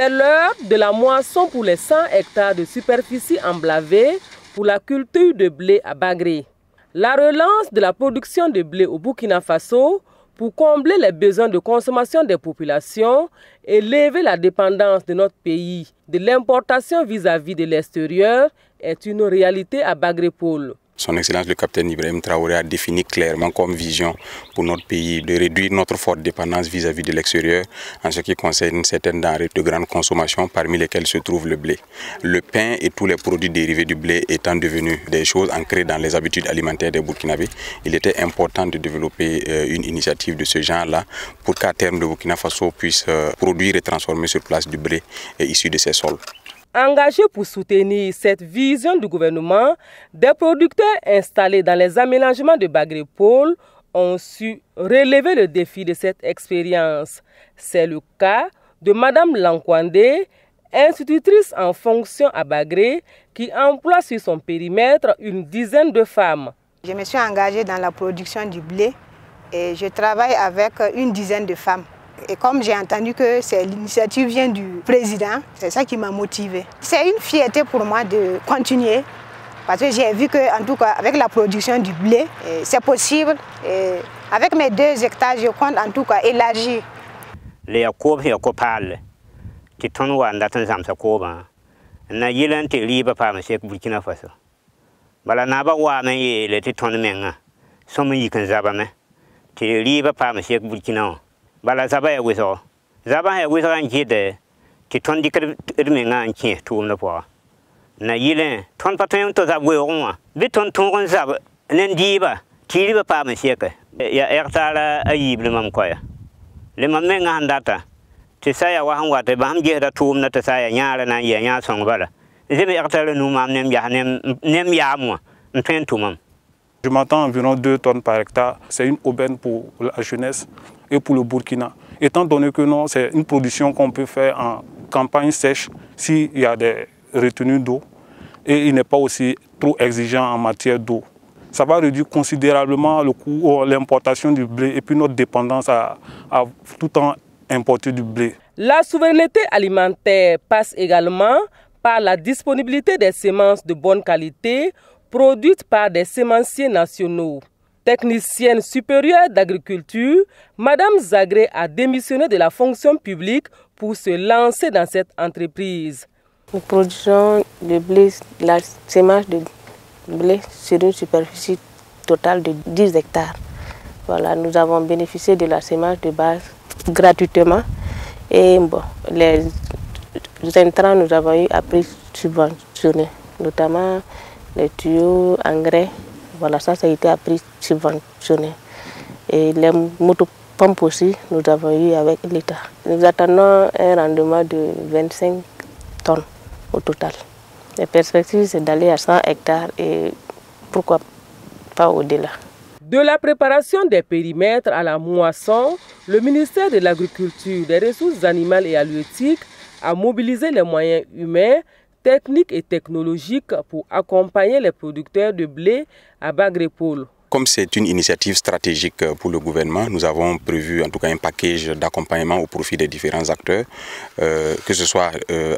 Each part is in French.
C'est l'heure de la moisson pour les 100 hectares de superficie emblavée pour la culture de blé à Bagré. La relance de la production de blé au Burkina Faso pour combler les besoins de consommation des populations et lever la dépendance de notre pays de l'importation vis-à-vis de l'extérieur est une réalité à Bagré Pôle. Son Excellence le capitaine Ibrahim Traoré a défini clairement comme vision pour notre pays de réduire notre forte dépendance vis-à-vis de l'extérieur en ce qui concerne certaines denrées de grande consommation parmi lesquelles se trouve le blé. Le pain et tous les produits dérivés du blé étant devenus des choses ancrées dans les habitudes alimentaires des Burkinabés, il était important de développer une initiative de ce genre-là pour qu'à terme le Burkina Faso puisse produire et transformer sur place du blé issu de ses sols. Engagés pour soutenir cette vision du gouvernement, des producteurs installés dans les aménagements de Bagré Pôle ont su relever le défi de cette expérience. C'est le cas de Madame Lankwandé, institutrice en fonction à Bagré, qui emploie sur son périmètre une dizaine de femmes. Je me suis engagée dans la production du blé et je travaille avec une dizaine de femmes. Et comme j'ai entendu que l'initiative vient du président, c'est ça qui m'a motivée. C'est une fierté pour moi de continuer parce que j'ai vu que, en tout cas, avec la production du blé, c'est possible. Et avec mes 2 hectares, je compte en tout cas élargir. Les coupes et copales, qui tournent en datant de coba, n'a yélan te libre par M. Burkina Faso. Bala naba wa men ye le te tourne menga, somme y kan zabame, te libre par M. Burkina. Bala zaba ya wiso an jide ti ton dikir irminga an kin tuum na po na yilen ton paton to za we onwa bi ton ton zaba nen diba ti ba pa ma sheka ya ertala ayibli mam koya le mam menga handata ti saya wa han wate ba ham je da tuum na ta saya nyaara na ye nya song bala zebe ertala nu mam nem ya mo ntwen tumam. Je m'attends environ 2 tonnes par hectare. C'est une aubaine pour la jeunesse et pour le Burkina. Étant donné que non, c'est une production qu'on peut faire en campagne sèche s'il y a des retenues d'eau et il n'est pas aussi trop exigeant en matière d'eau. Ça va réduire considérablement le coût, l'importation du blé et puis notre dépendance à tout le temps importer du blé. La souveraineté alimentaire passe également par la disponibilité des semences de bonne qualité produites par des semenciers nationaux. Technicienne supérieure d'agriculture, Madame Zagré a démissionné de la fonction publique pour se lancer dans cette entreprise. Nous produisons le blé, la sémence de blé sur une superficie totale de 10 hectares. Voilà, nous avons bénéficié de la sémence de base gratuitement et bon, les intrants nous avons eu à prix subventionné, notamment les tuyaux, engrais, voilà, ça a été à prix subventionné. Et les motopompes aussi, nous avons eu avec l'État. Nous attendons un rendement de 25 tonnes au total. La perspective, c'est d'aller à 100 hectares et pourquoi pas au-delà. De la préparation des périmètres à la moisson, le ministère de l'Agriculture, des Ressources animales et halieutiques a mobilisé les moyens humains, techniques et technologiques pour accompagner les producteurs de blé à Bagré Pôle. Comme c'est une initiative stratégique pour le gouvernement, nous avons prévu en tout cas un package d'accompagnement au profit des différents acteurs, que ce soit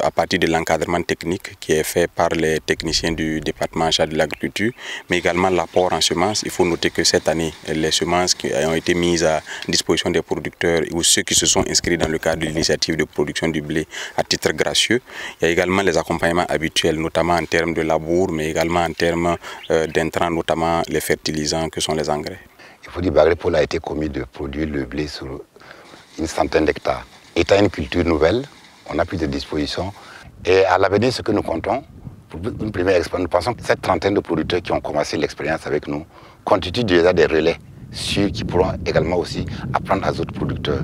à partir de l'encadrement technique qui est fait par les techniciens du département en charge de l'agriculture, mais également l'apport en semences. Il faut noter que cette année, les semences qui ont été mises à disposition des producteurs ou ceux qui se sont inscrits dans le cadre de l'initiative de production du blé à titre gracieux. Il y a également les accompagnements habituels, notamment en termes de labour, mais également en termes d'intrants, notamment les fertilisants que sont les engrais. Il faut dire que Bagré Pôle a été commis de produire le blé sur une centaine d'hectares. Étant une culture nouvelle, on a plus de dispositions. Et à l'avenir, ce que nous comptons, pour une première expérience, nous pensons que cette trentaine de producteurs qui ont commencé l'expérience avec nous constituent déjà des relais sûrs qui pourront également aussi apprendre à d'autres producteurs.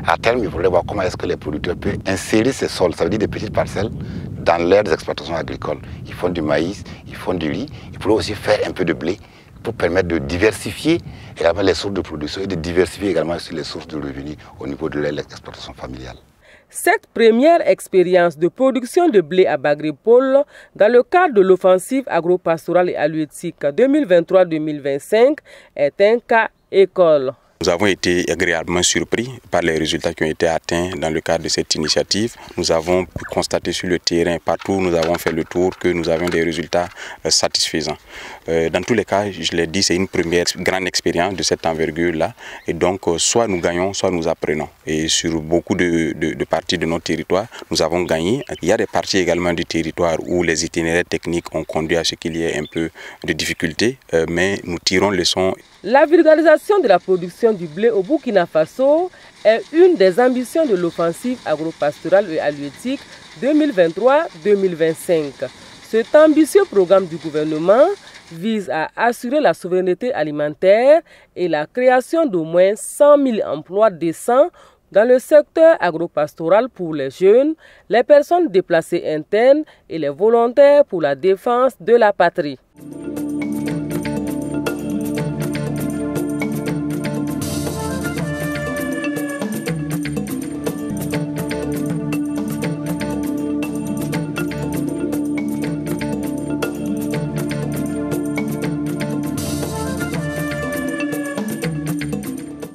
À terme, il faudrait voir comment est-ce que les producteurs peuvent insérer ces sols, ça veut dire des petites parcelles, dans leurs exploitations agricoles. Ils font du maïs, ils font du riz, ils pourraient aussi faire un peu de blé, pour permettre de diversifier également les sources de production et de diversifier également les sources de revenus au niveau de l'exploitation familiale. Cette première expérience de production de blé à Bagré Pôle dans le cadre de l'offensive agro-pastorale et halieutique 2023-2025 est un cas école. Nous avons été agréablement surpris par les résultats qui ont été atteints dans le cadre de cette initiative. Nous avons pu constater sur le terrain, partout où nous avons fait le tour, que nous avions des résultats satisfaisants. Dans tous les cas, je l'ai dit, c'est une première grande expérience de cette envergure-là. Et donc, soit nous gagnons, soit nous apprenons. Et sur beaucoup de parties de notre territoire, nous avons gagné. Il y a des parties également du territoire où les itinéraires techniques ont conduit à ce qu'il y ait un peu de difficultés, mais nous tirons leçon. La vulgarisation de la production du blé au Burkina Faso est une des ambitions de l'offensive agro-pastorale et halieutique 2023-2025. Cet ambitieux programme du gouvernement vise à assurer la souveraineté alimentaire et la création d'au moins 100 000 emplois décents dans le secteur agro-pastoral pour les jeunes, les personnes déplacées internes et les volontaires pour la défense de la patrie.